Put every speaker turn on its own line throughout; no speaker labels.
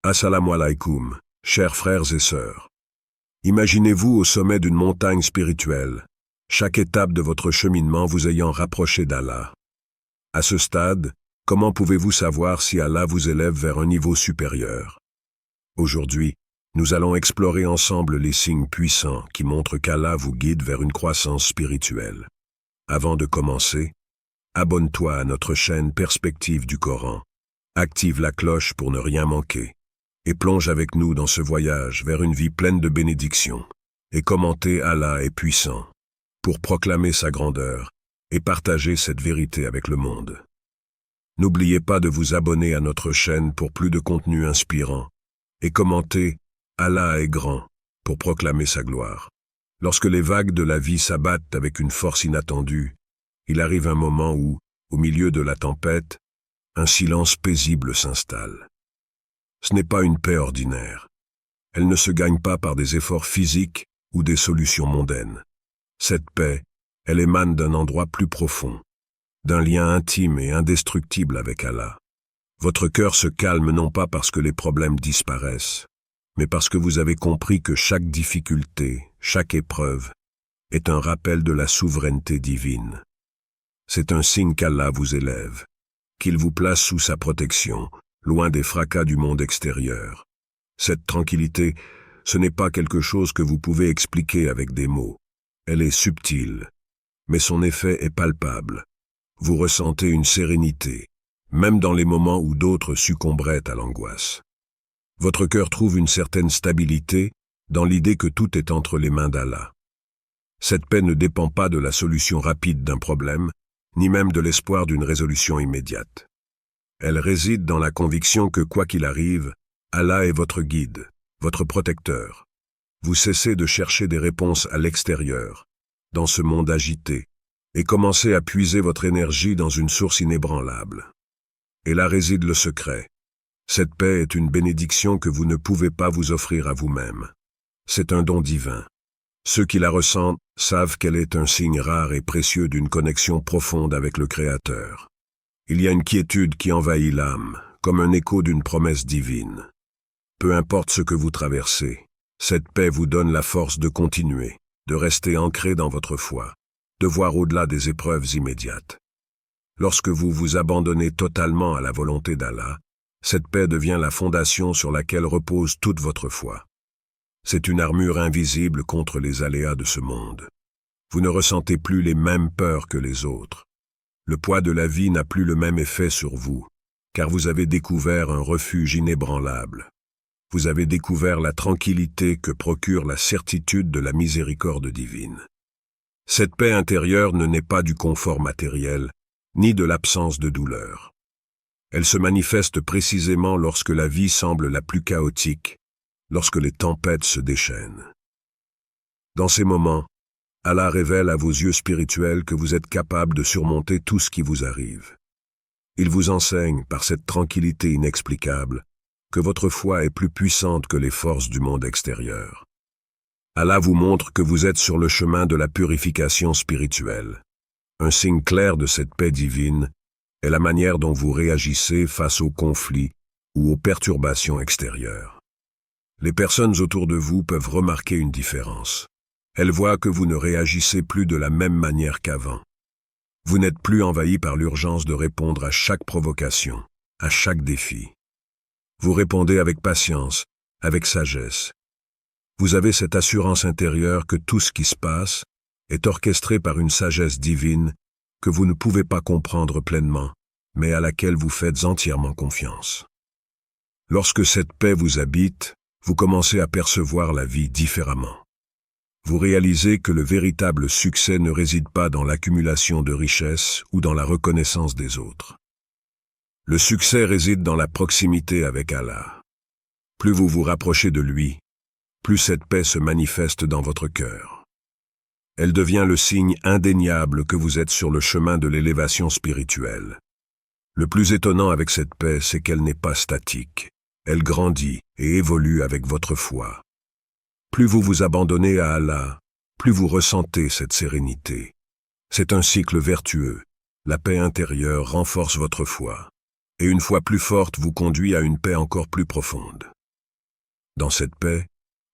Assalamu alaikum, chers frères et sœurs. Imaginez-vous au sommet d'une montagne spirituelle, chaque étape de votre cheminement vous ayant rapproché d'Allah. À ce stade, comment pouvez-vous savoir si Allah vous élève vers un niveau supérieur? Aujourd'hui, nous allons explorer ensemble les signes puissants qui montrent qu'Allah vous guide vers une croissance spirituelle. Avant de commencer, abonne-toi à notre chaîne Perspective du Coran, active la cloche pour ne rien manquer, et plonge avec nous dans ce voyage vers une vie pleine de bénédictions, et commentez Allah est puissant, pour proclamer sa grandeur et partager cette vérité avec le monde. N'oubliez pas de vous abonner à notre chaîne pour plus de contenu inspirant, et commentez Allah est grand, pour proclamer sa gloire. Lorsque les vagues de la vie s'abattent avec une force inattendue, il arrive un moment où, au milieu de la tempête, un silence paisible s'installe. Ce n'est pas une paix ordinaire. Elle ne se gagne pas par des efforts physiques ou des solutions mondaines. Cette paix, elle émane d'un endroit plus profond, d'un lien intime et indestructible avec Allah. Votre cœur se calme non pas parce que les problèmes disparaissent, mais parce que vous avez compris que chaque difficulté, chaque épreuve, est un rappel de la souveraineté divine. C'est un signe qu'Allah vous élève, qu'il vous place sous sa protection, loin des fracas du monde extérieur. Cette tranquillité, ce n'est pas quelque chose que vous pouvez expliquer avec des mots. Elle est subtile, mais son effet est palpable. Vous ressentez une sérénité, même dans les moments où d'autres succomberaient à l'angoisse. Votre cœur trouve une certaine stabilité dans l'idée que tout est entre les mains d'Allah. Cette paix ne dépend pas de la solution rapide d'un problème, ni même de l'espoir d'une résolution immédiate. Elle réside dans la conviction que quoi qu'il arrive, Allah est votre guide, votre protecteur. Vous cessez de chercher des réponses à l'extérieur, dans ce monde agité, et commencez à puiser votre énergie dans une source inébranlable. Et là réside le secret. Cette paix est une bénédiction que vous ne pouvez pas vous offrir à vous-même. C'est un don divin. Ceux qui la ressentent savent qu'elle est un signe rare et précieux d'une connexion profonde avec le Créateur. Il y a une quiétude qui envahit l'âme, comme un écho d'une promesse divine. Peu importe ce que vous traversez, cette paix vous donne la force de continuer, de rester ancré dans votre foi, de voir au-delà des épreuves immédiates. Lorsque vous vous abandonnez totalement à la volonté d'Allah, cette paix devient la fondation sur laquelle repose toute votre foi. C'est une armure invisible contre les aléas de ce monde. Vous ne ressentez plus les mêmes peurs que les autres. Le poids de la vie n'a plus le même effet sur vous, car vous avez découvert un refuge inébranlable. Vous avez découvert la tranquillité que procure la certitude de la miséricorde divine. Cette paix intérieure ne naît pas du confort matériel, ni de l'absence de douleur. Elle se manifeste précisément lorsque la vie semble la plus chaotique, lorsque les tempêtes se déchaînent. Dans ces moments, Allah révèle à vos yeux spirituels que vous êtes capable de surmonter tout ce qui vous arrive. Il vous enseigne, par cette tranquillité inexplicable, que votre foi est plus puissante que les forces du monde extérieur. Allah vous montre que vous êtes sur le chemin de la purification spirituelle. Un signe clair de cette paix divine est la manière dont vous réagissez face aux conflits ou aux perturbations extérieures. Les personnes autour de vous peuvent remarquer une différence. Elles voient que vous ne réagissez plus de la même manière qu'avant. Vous n'êtes plus envahi par l'urgence de répondre à chaque provocation, à chaque défi. Vous répondez avec patience, avec sagesse. Vous avez cette assurance intérieure que tout ce qui se passe est orchestré par une sagesse divine que vous ne pouvez pas comprendre pleinement, mais à laquelle vous faites entièrement confiance. Lorsque cette paix vous habite, vous commencez à percevoir la vie différemment. Vous réalisez que le véritable succès ne réside pas dans l'accumulation de richesses ou dans la reconnaissance des autres. Le succès réside dans la proximité avec Allah. Plus vous vous rapprochez de lui, plus cette paix se manifeste dans votre cœur. Elle devient le signe indéniable que vous êtes sur le chemin de l'élévation spirituelle. Le plus étonnant avec cette paix, c'est qu'elle n'est pas statique. Elle grandit et évolue avec votre foi. Plus vous vous abandonnez à Allah, plus vous ressentez cette sérénité. C'est un cycle vertueux. La paix intérieure renforce votre foi. et une foi plus forte vous conduit à une paix encore plus profonde. Dans cette paix,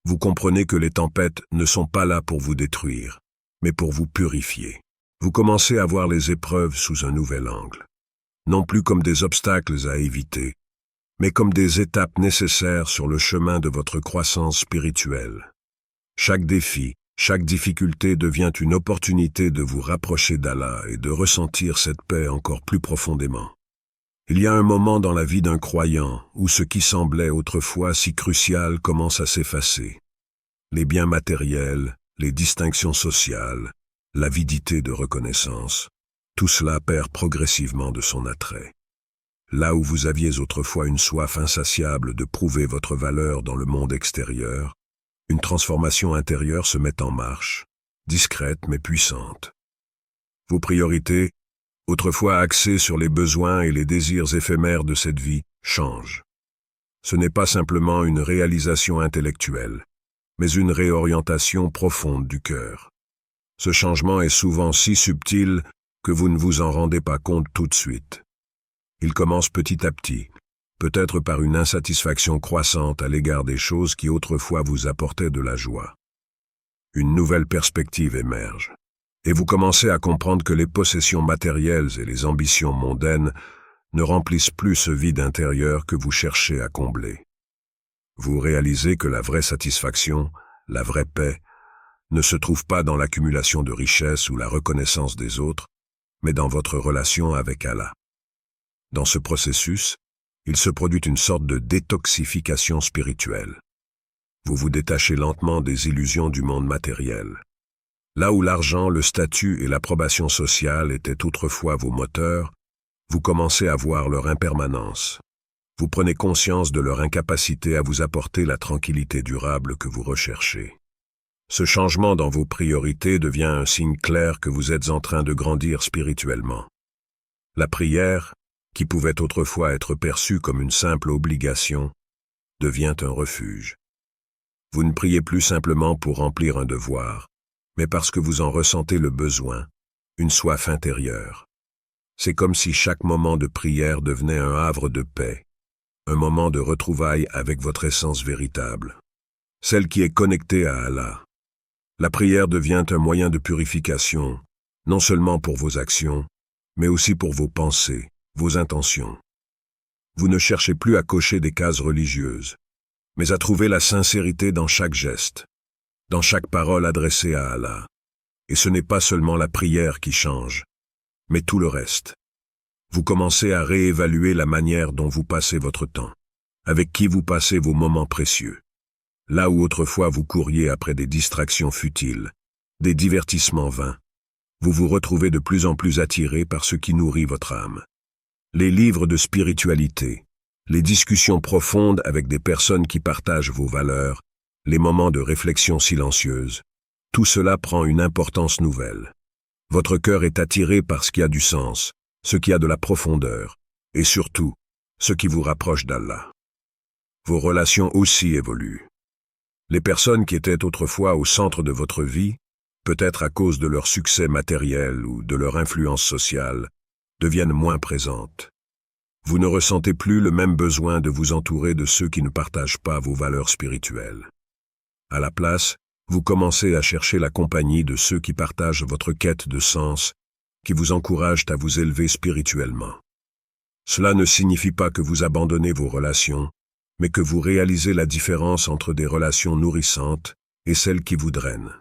vous comprenez que les tempêtes ne sont pas là pour vous détruire, mais pour vous purifier. Vous commencez à voir les épreuves sous un nouvel angle, non plus comme des obstacles à éviter, mais comme des étapes nécessaires sur le chemin de votre croissance spirituelle. Chaque défi, chaque difficulté devient une opportunité de vous rapprocher d'Allah et de ressentir cette paix encore plus profondément. Il y a un moment dans la vie d'un croyant où ce qui semblait autrefois si crucial commence à s'effacer. Les biens matériels, les distinctions sociales, l'avidité de reconnaissance, tout cela perd progressivement de son attrait. Là où vous aviez autrefois une soif insatiable de prouver votre valeur dans le monde extérieur, une transformation intérieure se met en marche, discrète mais puissante. Vos priorités, autrefois axées sur les besoins et les désirs éphémères de cette vie, changent. Ce n'est pas simplement une réalisation intellectuelle, mais une réorientation profonde du cœur. Ce changement est souvent si subtil que vous ne vous en rendez pas compte tout de suite. Il commence petit à petit, peut-être par une insatisfaction croissante à l'égard des choses qui autrefois vous apportaient de la joie. Une nouvelle perspective émerge, et vous commencez à comprendre que les possessions matérielles et les ambitions mondaines ne remplissent plus ce vide intérieur que vous cherchez à combler. Vous réalisez que la vraie satisfaction, la vraie paix, ne se trouve pas dans l'accumulation de richesses ou la reconnaissance des autres, mais dans votre relation avec Allah. Dans ce processus, il se produit une sorte de détoxification spirituelle. Vous vous détachez lentement des illusions du monde matériel. Là où l'argent, le statut et l'approbation sociale étaient autrefois vos moteurs, vous commencez à voir leur impermanence. Vous prenez conscience de leur incapacité à vous apporter la tranquillité durable que vous recherchez. Ce changement dans vos priorités devient un signe clair que vous êtes en train de grandir spirituellement. La prière, qui pouvait autrefois être perçue comme une simple obligation, devient un refuge. Vous ne priez plus simplement pour remplir un devoir, mais parce que vous en ressentez le besoin, une soif intérieure. C'est comme si chaque moment de prière devenait un havre de paix, un moment de retrouvailles avec votre essence véritable, celle qui est connectée à Allah. La prière devient un moyen de purification, non seulement pour vos actions, mais aussi pour vos pensées, vos intentions. Vous ne cherchez plus à cocher des cases religieuses, mais à trouver la sincérité dans chaque geste, dans chaque parole adressée à Allah. Et ce n'est pas seulement la prière qui change, mais tout le reste. Vous commencez à réévaluer la manière dont vous passez votre temps, avec qui vous passez vos moments précieux. Là où autrefois vous couriez après des distractions futiles, des divertissements vains, vous vous retrouvez de plus en plus attiré par ce qui nourrit votre âme. Les livres de spiritualité, les discussions profondes avec des personnes qui partagent vos valeurs, les moments de réflexion silencieuse, tout cela prend une importance nouvelle. Votre cœur est attiré par ce qui a du sens, ce qui a de la profondeur, et surtout, ce qui vous rapproche d'Allah. Vos relations aussi évoluent. Les personnes qui étaient autrefois au centre de votre vie, peut-être à cause de leur succès matériel ou de leur influence sociale, deviennent moins présentes. Vous ne ressentez plus le même besoin de vous entourer de ceux qui ne partagent pas vos valeurs spirituelles. À la place, vous commencez à chercher la compagnie de ceux qui partagent votre quête de sens, qui vous encouragent à vous élever spirituellement. Cela ne signifie pas que vous abandonnez vos relations, mais que vous réalisez la différence entre des relations nourrissantes et celles qui vous drainent.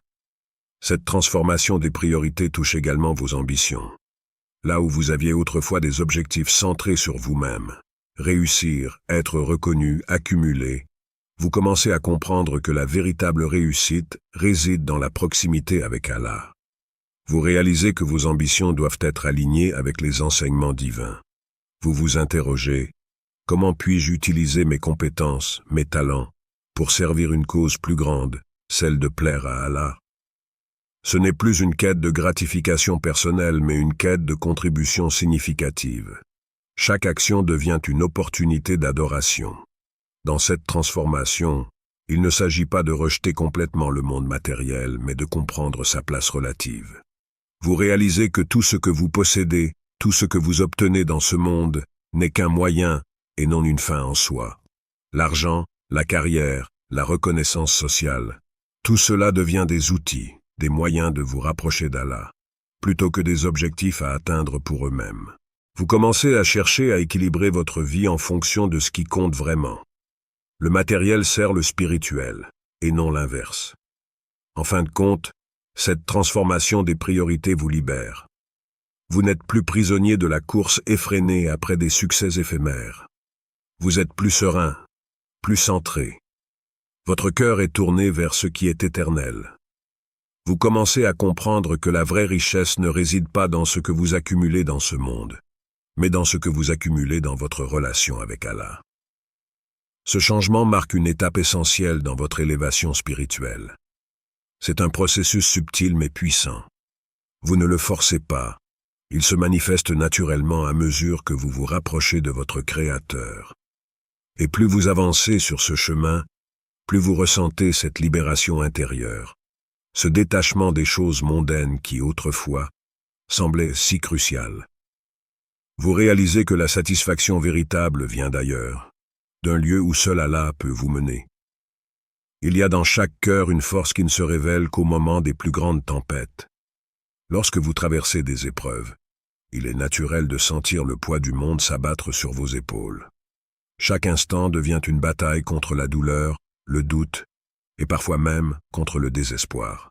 Cette transformation des priorités touche également vos ambitions. Là où vous aviez autrefois des objectifs centrés sur vous-même, réussir, être reconnu, accumuler, vous commencez à comprendre que la véritable réussite réside dans la proximité avec Allah. Vous réalisez que vos ambitions doivent être alignées avec les enseignements divins. Vous vous interrogez, comment puis-je utiliser mes compétences, mes talents, pour servir une cause plus grande, celle de plaire à Allah? Ce n'est plus une quête de gratification personnelle, mais une quête de contribution significative. Chaque action devient une opportunité d'adoration. Dans cette transformation, il ne s'agit pas de rejeter complètement le monde matériel, mais de comprendre sa place relative. Vous réalisez que tout ce que vous possédez, tout ce que vous obtenez dans ce monde, n'est qu'un moyen et non une fin en soi. L'argent, la carrière, la reconnaissance sociale, tout cela devient des outils, des moyens de vous rapprocher d'Allah, plutôt que des objectifs à atteindre pour eux-mêmes. Vous commencez à chercher à équilibrer votre vie en fonction de ce qui compte vraiment. Le matériel sert le spirituel, et non l'inverse. En fin de compte, cette transformation des priorités vous libère. Vous n'êtes plus prisonnier de la course effrénée après des succès éphémères. Vous êtes plus serein, plus centré. Votre cœur est tourné vers ce qui est éternel. Vous commencez à comprendre que la vraie richesse ne réside pas dans ce que vous accumulez dans ce monde, mais dans ce que vous accumulez dans votre relation avec Allah. Ce changement marque une étape essentielle dans votre élévation spirituelle. C'est un processus subtil mais puissant. Vous ne le forcez pas. Il se manifeste naturellement à mesure que vous vous rapprochez de votre Créateur. Et plus vous avancez sur ce chemin, plus vous ressentez cette libération intérieure, ce détachement des choses mondaines qui, autrefois, semblaient si cruciales. Vous réalisez que la satisfaction véritable vient d'ailleurs, d'un lieu où seul Allah peut vous mener. Il y a dans chaque cœur une force qui ne se révèle qu'au moment des plus grandes tempêtes. Lorsque vous traversez des épreuves, il est naturel de sentir le poids du monde s'abattre sur vos épaules. Chaque instant devient une bataille contre la douleur, le doute, et parfois même contre le désespoir.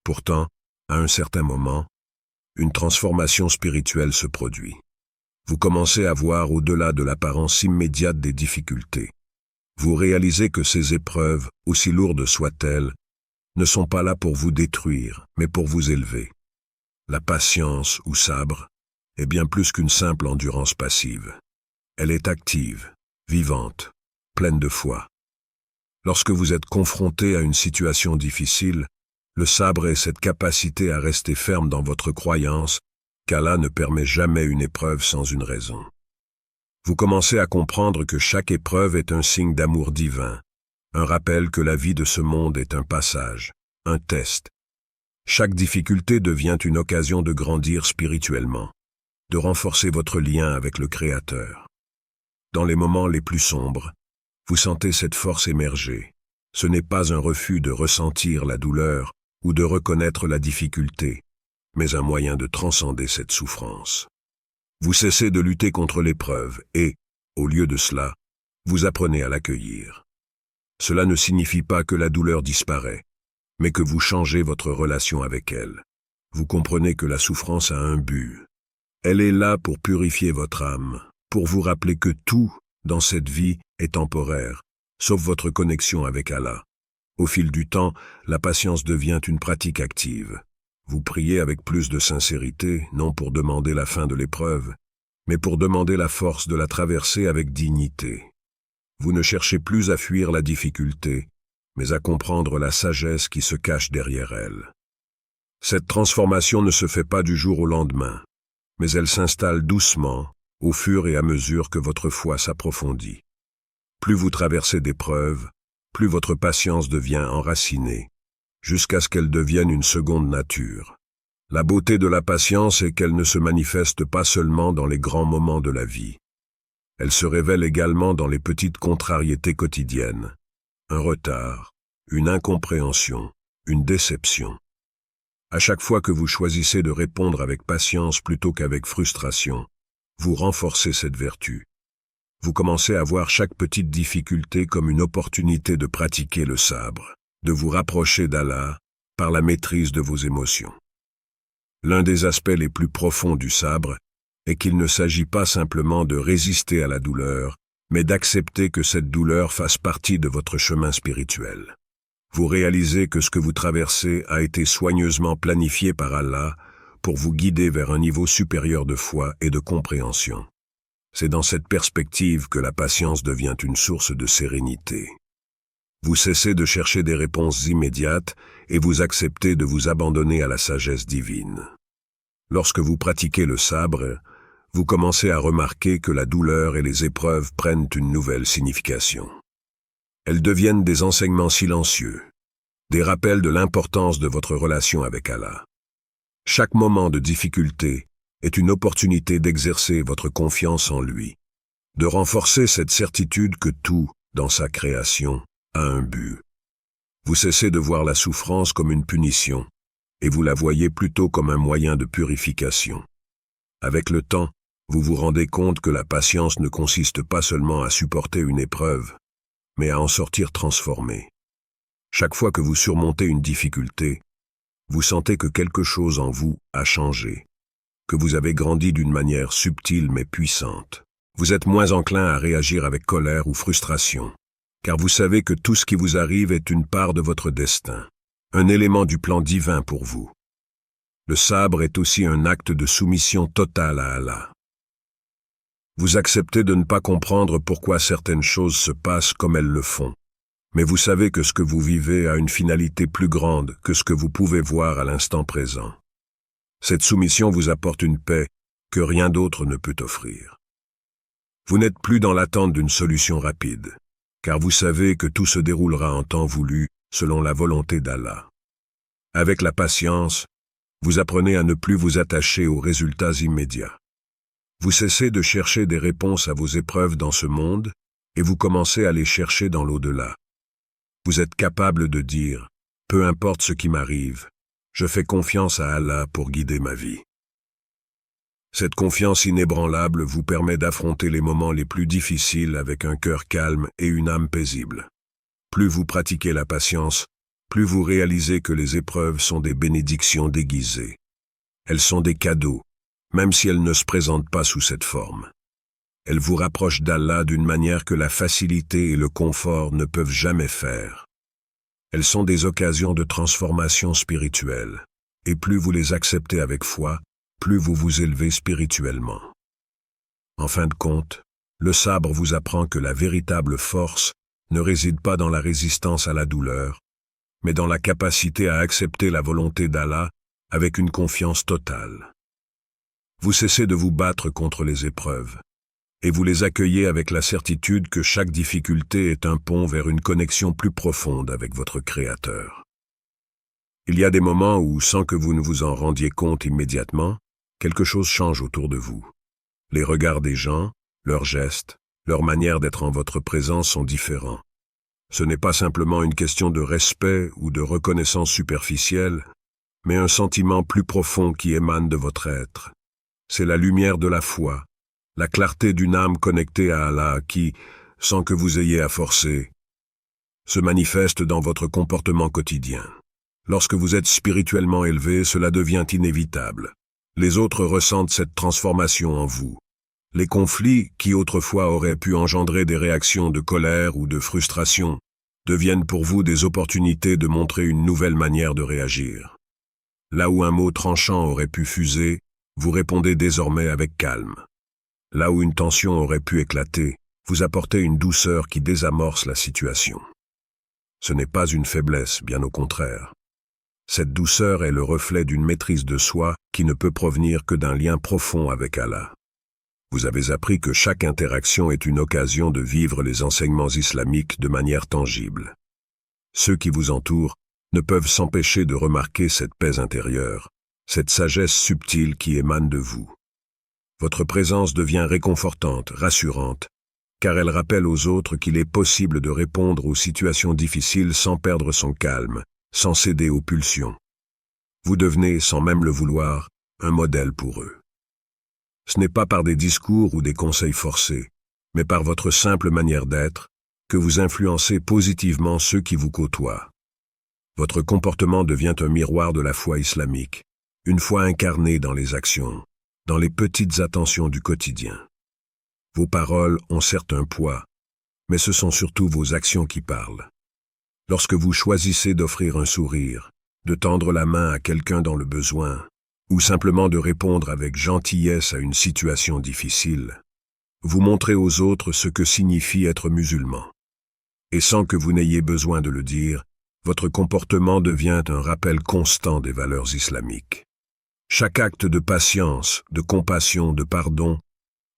Pourtant, à un certain moment, une transformation spirituelle se produit. Vous commencez à voir au-delà de l'apparence immédiate des difficultés. Vous réalisez que ces épreuves, aussi lourdes soient-elles, ne sont pas là pour vous détruire, mais pour vous élever. La patience, ou sabre, est bien plus qu'une simple endurance passive. Elle est active, vivante, pleine de foi. Lorsque vous êtes confronté à une situation difficile, le sabre est cette capacité à rester ferme dans votre croyance qu'Allah ne permet jamais une épreuve sans une raison. Vous commencez à comprendre que chaque épreuve est un signe d'amour divin, un rappel que la vie de ce monde est un passage, un test. Chaque difficulté devient une occasion de grandir spirituellement, de renforcer votre lien avec le Créateur. Dans les moments les plus sombres, vous sentez cette force émerger. Ce n'est pas un refus de ressentir la douleur ou de reconnaître la difficulté, mais un moyen de transcender cette souffrance. Vous cessez de lutter contre l'épreuve et, au lieu de cela, vous apprenez à l'accueillir. Cela ne signifie pas que la douleur disparaît, mais que vous changez votre relation avec elle. Vous comprenez que la souffrance a un but. Elle est là pour purifier votre âme, pour vous rappeler que tout, dans cette vie, est temporaire, sauf votre connexion avec Allah. Au fil du temps, la patience devient une pratique active. Vous priez avec plus de sincérité, non pour demander la fin de l'épreuve, mais pour demander la force de la traverser avec dignité. Vous ne cherchez plus à fuir la difficulté, mais à comprendre la sagesse qui se cache derrière elle. Cette transformation ne se fait pas du jour au lendemain, mais elle s'installe doucement, au fur et à mesure que votre foi s'approfondit. Plus vous traversez d'épreuves, plus votre patience devient enracinée, jusqu'à ce qu'elle devienne une seconde nature. La beauté de la patience est qu'elle ne se manifeste pas seulement dans les grands moments de la vie. Elle se révèle également dans les petites contrariétés quotidiennes. Un retard, une incompréhension, une déception. À chaque fois que vous choisissez de répondre avec patience plutôt qu'avec frustration, vous renforcez cette vertu. Vous commencez à voir chaque petite difficulté comme une opportunité de pratiquer le sabre, de vous rapprocher d'Allah par la maîtrise de vos émotions. L'un des aspects les plus profonds du sabre est qu'il ne s'agit pas simplement de résister à la douleur, mais d'accepter que cette douleur fasse partie de votre chemin spirituel. Vous réalisez que ce que vous traversez a été soigneusement planifié par Allah pour vous guider vers un niveau supérieur de foi et de compréhension. C'est dans cette perspective que la patience devient une source de sérénité. Vous cessez de chercher des réponses immédiates et vous acceptez de vous abandonner à la sagesse divine. Lorsque vous pratiquez le sabre, vous commencez à remarquer que la douleur et les épreuves prennent une nouvelle signification. Elles deviennent des enseignements silencieux, des rappels de l'importance de votre relation avec Allah. Chaque moment de difficulté est une opportunité d'exercer votre confiance en lui, de renforcer cette certitude que tout, dans sa création, a un but. Vous cessez de voir la souffrance comme une punition, et vous la voyez plutôt comme un moyen de purification. Avec le temps, vous vous rendez compte que la patience ne consiste pas seulement à supporter une épreuve, mais à en sortir transformé. Chaque fois que vous surmontez une difficulté, vous sentez que quelque chose en vous a changé, que vous avez grandi d'une manière subtile mais puissante. Vous êtes moins enclin à réagir avec colère ou frustration, car vous savez que tout ce qui vous arrive est une part de votre destin, un élément du plan divin pour vous. Le sabre est aussi un acte de soumission totale à Allah. Vous acceptez de ne pas comprendre pourquoi certaines choses se passent comme elles le font, mais vous savez que ce que vous vivez a une finalité plus grande que ce que vous pouvez voir à l'instant présent. Cette soumission vous apporte une paix que rien d'autre ne peut offrir. Vous n'êtes plus dans l'attente d'une solution rapide, car vous savez que tout se déroulera en temps voulu selon la volonté d'Allah. Avec la patience, vous apprenez à ne plus vous attacher aux résultats immédiats. Vous cessez de chercher des réponses à vos épreuves dans ce monde et vous commencez à les chercher dans l'au-delà. Vous êtes capable de dire « Peu importe ce qui m'arrive, je fais confiance à Allah pour guider ma vie ». Cette confiance inébranlable vous permet d'affronter les moments les plus difficiles avec un cœur calme et une âme paisible. Plus vous pratiquez la patience, plus vous réalisez que les épreuves sont des bénédictions déguisées. Elles sont des cadeaux, même si elles ne se présentent pas sous cette forme. Elles vous rapprochent d'Allah d'une manière que la facilité et le confort ne peuvent jamais faire. Elles sont des occasions de transformation spirituelle, et plus vous les acceptez avec foi, plus vous vous élevez spirituellement. En fin de compte, le sabre vous apprend que la véritable force ne réside pas dans la résistance à la douleur, mais dans la capacité à accepter la volonté d'Allah avec une confiance totale. Vous cessez de vous battre contre les épreuves, et vous les accueillez avec la certitude que chaque difficulté est un pont vers une connexion plus profonde avec votre Créateur. Il y a des moments où, sans que vous ne vous en rendiez compte immédiatement, quelque chose change autour de vous. Les regards des gens, leurs gestes, leur manière d'être en votre présence sont différents. Ce n'est pas simplement une question de respect ou de reconnaissance superficielle, mais un sentiment plus profond qui émane de votre être. C'est la lumière de la foi, la clarté d'une âme connectée à Allah qui, sans que vous ayez à forcer, se manifeste dans votre comportement quotidien. Lorsque vous êtes spirituellement élevé, cela devient inévitable. Les autres ressentent cette transformation en vous. Les conflits, qui autrefois auraient pu engendrer des réactions de colère ou de frustration, deviennent pour vous des opportunités de montrer une nouvelle manière de réagir. Là où un mot tranchant aurait pu fuser, vous répondez désormais avec calme. Là où une tension aurait pu éclater, vous apportez une douceur qui désamorce la situation. Ce n'est pas une faiblesse, bien au contraire. Cette douceur est le reflet d'une maîtrise de soi qui ne peut provenir que d'un lien profond avec Allah. Vous avez appris que chaque interaction est une occasion de vivre les enseignements islamiques de manière tangible. Ceux qui vous entourent ne peuvent s'empêcher de remarquer cette paix intérieure, cette sagesse subtile qui émane de vous. Votre présence devient réconfortante, rassurante, car elle rappelle aux autres qu'il est possible de répondre aux situations difficiles sans perdre son calme, sans céder aux pulsions. Vous devenez, sans même le vouloir, un modèle pour eux. Ce n'est pas par des discours ou des conseils forcés, mais par votre simple manière d'être, que vous influencez positivement ceux qui vous côtoient. Votre comportement devient un miroir de la foi islamique, une foi incarnée dans les actions, dans les petites attentions du quotidien. Vos paroles ont certes un poids, mais ce sont surtout vos actions qui parlent. Lorsque vous choisissez d'offrir un sourire, de tendre la main à quelqu'un dans le besoin, ou simplement de répondre avec gentillesse à une situation difficile, vous montrez aux autres ce que signifie être musulman. Et sans que vous n'ayez besoin de le dire, votre comportement devient un rappel constant des valeurs islamiques. Chaque acte de patience, de compassion, de pardon,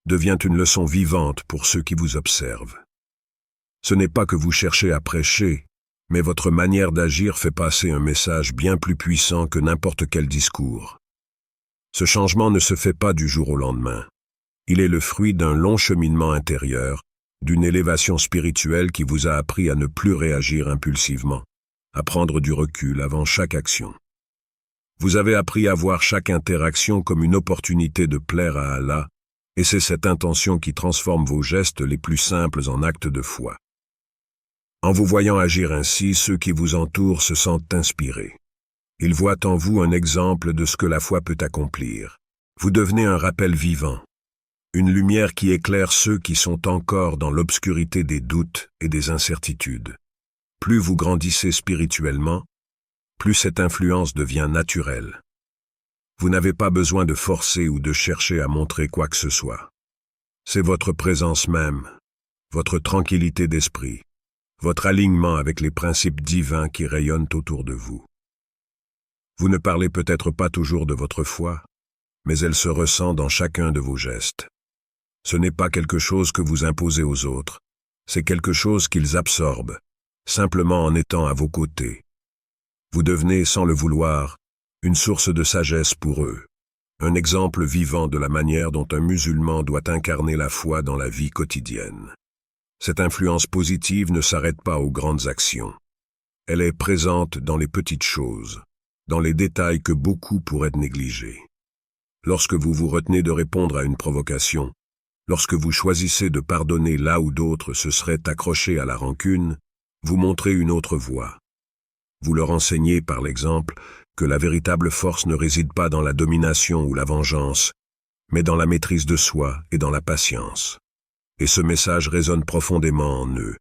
devient une leçon vivante pour ceux qui vous observent. Ce n'est pas que vous cherchez à prêcher, mais votre manière d'agir fait passer un message bien plus puissant que n'importe quel discours. Ce changement ne se fait pas du jour au lendemain. Il est le fruit d'un long cheminement intérieur, d'une élévation spirituelle qui vous a appris à ne plus réagir impulsivement, à prendre du recul avant chaque action. Vous avez appris à voir chaque interaction comme une opportunité de plaire à Allah, et c'est cette intention qui transforme vos gestes les plus simples en actes de foi. En vous voyant agir ainsi, ceux qui vous entourent se sentent inspirés. Ils voient en vous un exemple de ce que la foi peut accomplir. Vous devenez un rappel vivant, une lumière qui éclaire ceux qui sont encore dans l'obscurité des doutes et des incertitudes. Plus vous grandissez spirituellement, plus cette influence devient naturelle. Vous n'avez pas besoin de forcer ou de chercher à montrer quoi que ce soit. C'est votre présence même, votre tranquillité d'esprit, votre alignement avec les principes divins qui rayonnent autour de vous. Vous ne parlez peut-être pas toujours de votre foi, mais elle se ressent dans chacun de vos gestes. Ce n'est pas quelque chose que vous imposez aux autres, c'est quelque chose qu'ils absorbent, simplement en étant à vos côtés. Vous devenez, sans le vouloir, une source de sagesse pour eux, un exemple vivant de la manière dont un musulman doit incarner la foi dans la vie quotidienne. Cette influence positive ne s'arrête pas aux grandes actions. Elle est présente dans les petites choses, dans les détails que beaucoup pourraient négliger. Lorsque vous vous retenez de répondre à une provocation, lorsque vous choisissez de pardonner là où d'autres se seraient accrochés à la rancune, vous montrez une autre voie. Vous leur enseignez, par l'exemple, que la véritable force ne réside pas dans la domination ou la vengeance, mais dans la maîtrise de soi et dans la patience. Et ce message résonne profondément en eux,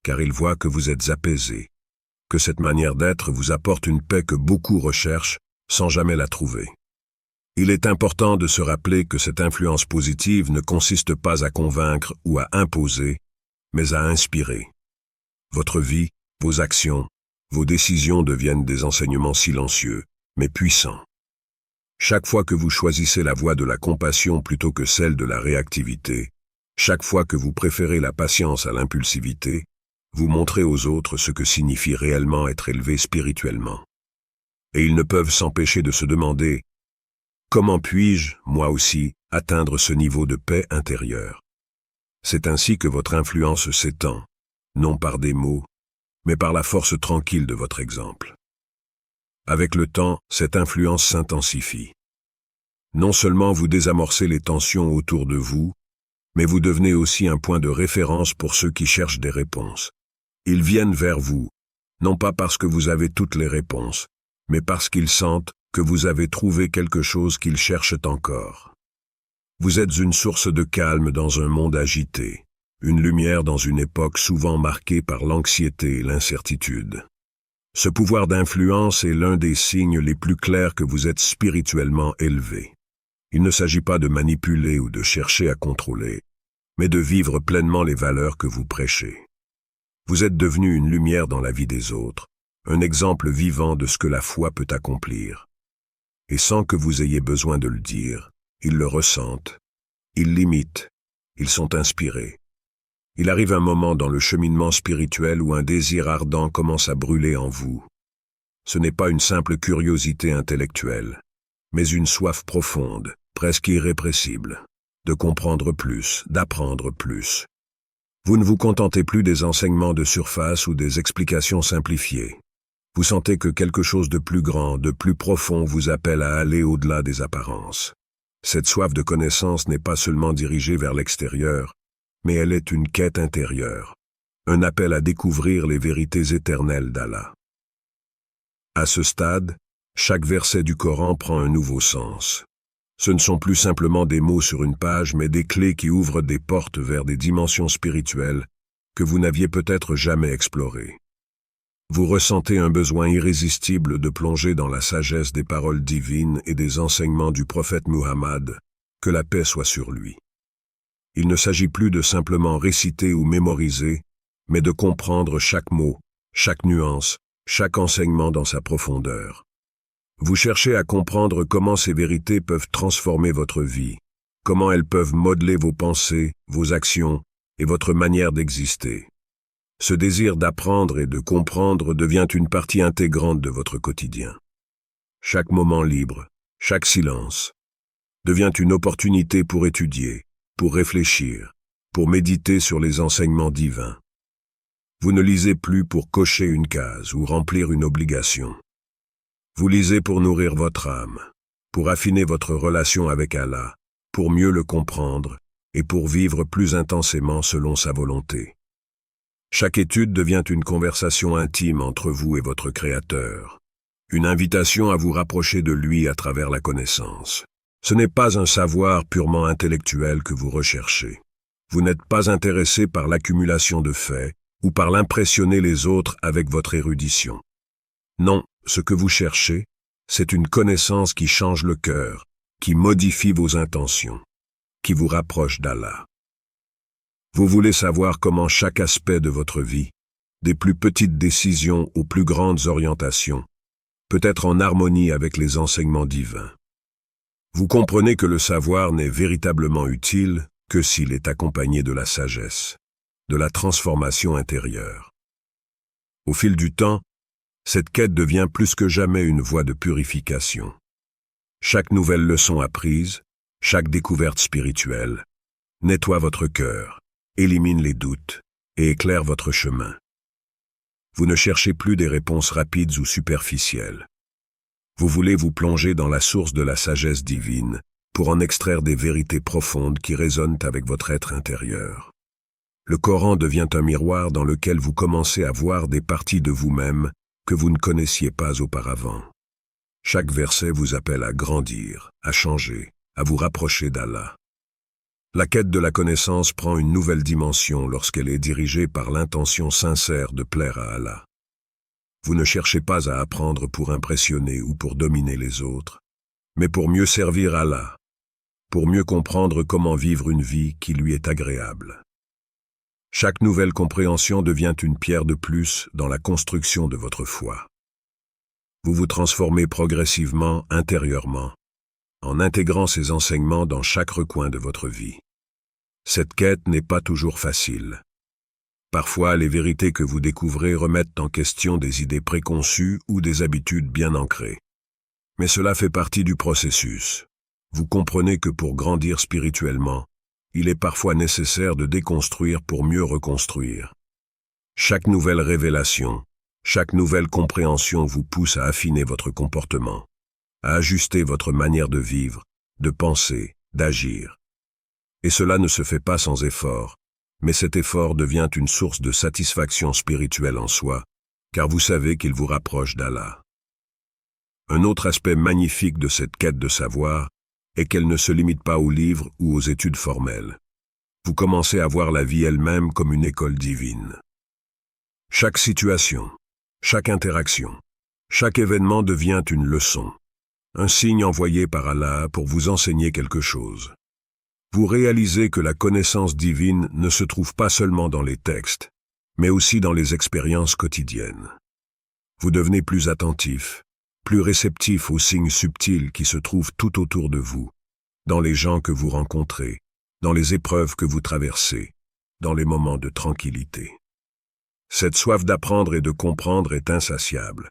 car ils voient que vous êtes apaisés, que cette manière d'être vous apporte une paix que beaucoup recherchent sans jamais la trouver. Il est important de se rappeler que cette influence positive ne consiste pas à convaincre ou à imposer, mais à inspirer. Votre vie, vos actions, vos décisions deviennent des enseignements silencieux, mais puissants. Chaque fois que vous choisissez la voie de la compassion plutôt que celle de la réactivité, chaque fois que vous préférez la patience à l'impulsivité, vous montrez aux autres ce que signifie réellement être élevé spirituellement. Et ils ne peuvent s'empêcher de se demander « Comment puis-je, moi aussi, atteindre ce niveau de paix intérieure ?» C'est ainsi que votre influence s'étend, non par des mots, mais par la force tranquille de votre exemple. Avec le temps, cette influence s'intensifie. Non seulement vous désamorcez les tensions autour de vous, mais vous devenez aussi un point de référence pour ceux qui cherchent des réponses. Ils viennent vers vous, non pas parce que vous avez toutes les réponses, mais parce qu'ils sentent que vous avez trouvé quelque chose qu'ils cherchent encore. Vous êtes une source de calme dans un monde agité, une lumière dans une époque souvent marquée par l'anxiété et l'incertitude. Ce pouvoir d'influence est l'un des signes les plus clairs que vous êtes spirituellement élevé. Il ne s'agit pas de manipuler ou de chercher à contrôler, mais de vivre pleinement les valeurs que vous prêchez. Vous êtes devenu une lumière dans la vie des autres, un exemple vivant de ce que la foi peut accomplir. Et sans que vous ayez besoin de le dire, ils le ressentent, ils l'imitent, ils sont inspirés. Il arrive un moment dans le cheminement spirituel où un désir ardent commence à brûler en vous. Ce n'est pas une simple curiosité intellectuelle, mais une soif profonde, presque irrépressible, de comprendre plus, d'apprendre plus. Vous ne vous contentez plus des enseignements de surface ou des explications simplifiées. Vous sentez que quelque chose de plus grand, de plus profond vous appelle à aller au-delà des apparences. Cette soif de connaissance n'est pas seulement dirigée vers l'extérieur, mais elle est une quête intérieure, un appel à découvrir les vérités éternelles d'Allah. À ce stade, chaque verset du Coran prend un nouveau sens. Ce ne sont plus simplement des mots sur une page, mais des clés qui ouvrent des portes vers des dimensions spirituelles que vous n'aviez peut-être jamais explorées. Vous ressentez un besoin irrésistible de plonger dans la sagesse des paroles divines et des enseignements du prophète Muhammad, que la paix soit sur lui. Il ne s'agit plus de simplement réciter ou mémoriser, mais de comprendre chaque mot, chaque nuance, chaque enseignement dans sa profondeur. Vous cherchez à comprendre comment ces vérités peuvent transformer votre vie, comment elles peuvent modeler vos pensées, vos actions et votre manière d'exister. Ce désir d'apprendre et de comprendre devient une partie intégrante de votre quotidien. Chaque moment libre, Chaque silence devient une opportunité pour étudier, pour réfléchir, pour méditer sur les enseignements divins. Vous ne lisez plus pour cocher une case ou remplir une obligation. Vous lisez pour nourrir votre âme, pour affiner votre relation avec Allah, pour mieux le comprendre et pour vivre plus intensément selon sa volonté. Chaque étude devient une conversation intime entre vous et votre Créateur, une invitation à vous rapprocher de lui à travers la connaissance. Ce n'est pas un savoir purement intellectuel que vous recherchez. Vous n'êtes pas intéressé par l'accumulation de faits ou par l'impressionner les autres avec votre érudition. Non, ce que vous cherchez, c'est une connaissance qui change le cœur, qui modifie vos intentions, qui vous rapproche d'Allah. Vous voulez savoir comment chaque aspect de votre vie, des plus petites décisions aux plus grandes orientations, peut être en harmonie avec les enseignements divins. Vous comprenez que le savoir n'est véritablement utile que s'il est accompagné de la sagesse, de la transformation intérieure. Au fil du temps, cette quête devient plus que jamais une voie de purification. Chaque nouvelle leçon apprise, chaque découverte spirituelle, nettoie votre cœur, élimine les doutes et éclaire votre chemin. Vous ne cherchez plus des réponses rapides ou superficielles. Vous voulez vous plonger dans la source de la sagesse divine pour en extraire des vérités profondes qui résonnent avec votre être intérieur. Le Coran devient un miroir dans lequel vous commencez à voir des parties de vous-même que vous ne connaissiez pas auparavant. Chaque verset vous appelle à grandir, à changer, à vous rapprocher d'Allah. La quête de la connaissance prend une nouvelle dimension lorsqu'elle est dirigée par l'intention sincère de plaire à Allah. Vous ne cherchez pas à apprendre pour impressionner ou pour dominer les autres, mais pour mieux servir Allah, pour mieux comprendre comment vivre une vie qui lui est agréable. Chaque nouvelle compréhension devient une pierre de plus dans la construction de votre foi. Vous vous transformez progressivement intérieurement, en intégrant ces enseignements dans chaque recoin de votre vie. Cette quête n'est pas toujours facile. Parfois, les vérités que vous découvrez remettent en question des idées préconçues ou des habitudes bien ancrées. Mais cela fait partie du processus. Vous comprenez que pour grandir spirituellement, il est parfois nécessaire de déconstruire pour mieux reconstruire. Chaque nouvelle révélation, chaque nouvelle compréhension vous pousse à affiner votre comportement, à ajuster votre manière de vivre, de penser, d'agir. Et cela ne se fait pas sans effort, mais cet effort devient une source de satisfaction spirituelle en soi, car vous savez qu'il vous rapproche d'Allah. Un autre aspect magnifique de cette quête de savoir est qu'elle ne se limite pas aux livres ou aux études formelles. Vous commencez à voir la vie elle-même comme une école divine. Chaque situation, chaque interaction, chaque événement devient une leçon, un signe envoyé par Allah pour vous enseigner quelque chose. Vous réalisez que la connaissance divine ne se trouve pas seulement dans les textes, mais aussi dans les expériences quotidiennes. Vous devenez plus attentif, plus réceptif aux signes subtils qui se trouvent tout autour de vous, dans les gens que vous rencontrez, dans les épreuves que vous traversez, dans les moments de tranquillité. Cette soif d'apprendre et de comprendre est insatiable,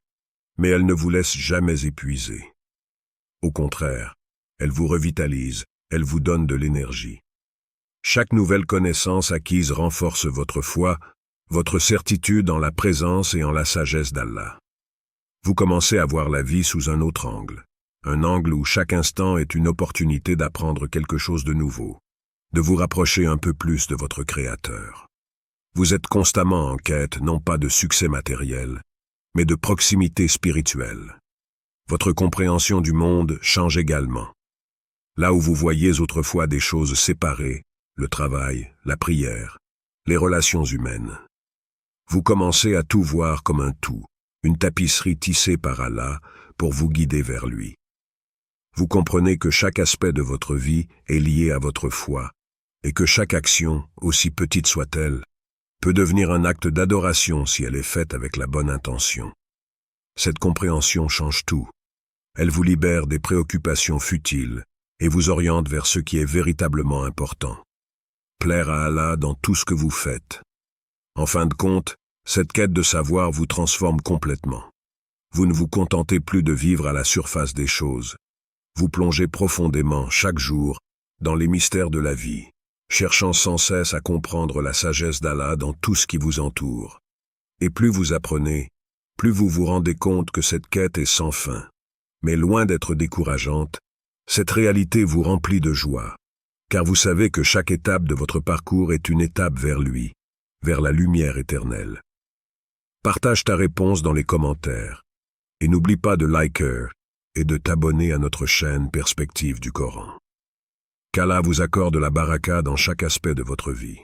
mais elle ne vous laisse jamais épuiser. Au contraire, elle vous revitalise, elle vous donne de l'énergie. Chaque nouvelle connaissance acquise renforce votre foi, votre certitude en la présence et en la sagesse d'Allah. Vous commencez à voir la vie sous un autre angle, un angle où chaque instant est une opportunité d'apprendre quelque chose de nouveau, de vous rapprocher un peu plus de votre Créateur. Vous êtes constamment en quête non pas de succès matériel, mais de proximité spirituelle. Votre compréhension du monde change également. Là où vous voyiez autrefois des choses séparées, le travail, la prière, les relations humaines, vous commencez à tout voir comme un tout, une tapisserie tissée par Allah pour vous guider vers lui. Vous comprenez que chaque aspect de votre vie est lié à votre foi et que chaque action, aussi petite soit-elle, peut devenir un acte d'adoration si elle est faite avec la bonne intention. Cette compréhension change tout. Elle vous libère des préoccupations futiles et vous oriente vers ce qui est véritablement important. Plaire à Allah dans tout ce que vous faites. En fin de compte, cette quête de savoir vous transforme complètement. Vous ne vous contentez plus de vivre à la surface des choses, vous plongez profondément chaque jour dans les mystères de la vie, cherchant sans cesse à comprendre la sagesse d'Allah dans tout ce qui vous entoure. Et plus vous apprenez, plus vous vous rendez compte que cette quête est sans fin. Mais loin d'être décourageante, cette réalité vous remplit de joie, car vous savez que chaque étape de votre parcours est une étape vers lui, vers la lumière éternelle. Partage ta réponse dans les commentaires, et n'oublie pas de liker et de t'abonner à notre chaîne Perspective du Coran. Qu'Allah vous accorde la baraka dans chaque aspect de votre vie.